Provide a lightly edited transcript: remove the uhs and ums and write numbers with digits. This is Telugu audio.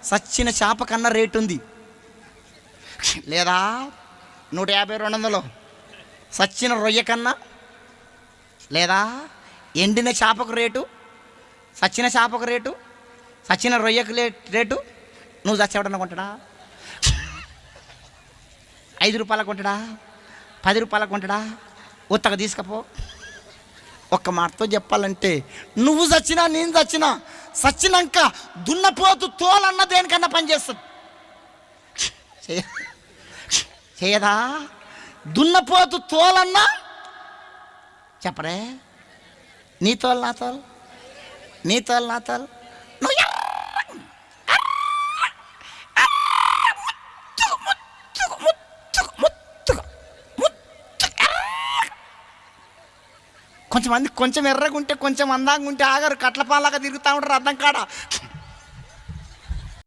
సచ్చిన చేప కన్నా రేటు ఉంది. లేదా 150 200 సచ్చిన రొయ్య కన్నా, లేదా ఎండిన చేపకు రేటు, సచ్చిన చేపకు రేటు, సచ్చిన రొయ్యకు రేటు. నువ్వు చచ్చేవాడన్నా కొంటాడా? 5 రూపాయలకు కొంటాడా? 10 రూపాయలకు కొంటాడా? ఉత్తగా తీసుకపో. ఒక్క మాటతో చెప్పాలంటే నువ్వు చచ్చినా నేను చచ్చినా చచ్చినాక దున్నపోతు తోలన్న దేనికన్నా పనిచేస్తుంది. చేయదా? దున్నపోతు తోలన్నా చెప్పరే. నీ తోలు నా తోలు, నీ తోలు నా తోలు. నువ్వు కొంచెమంది కొంచెం ఎర్రగుంటే కొంచెం అందంగా ఉంటే ఆగారు, కట్లపాలాగా తిరుగుతూ ఉంటారు అర్థం కాడ.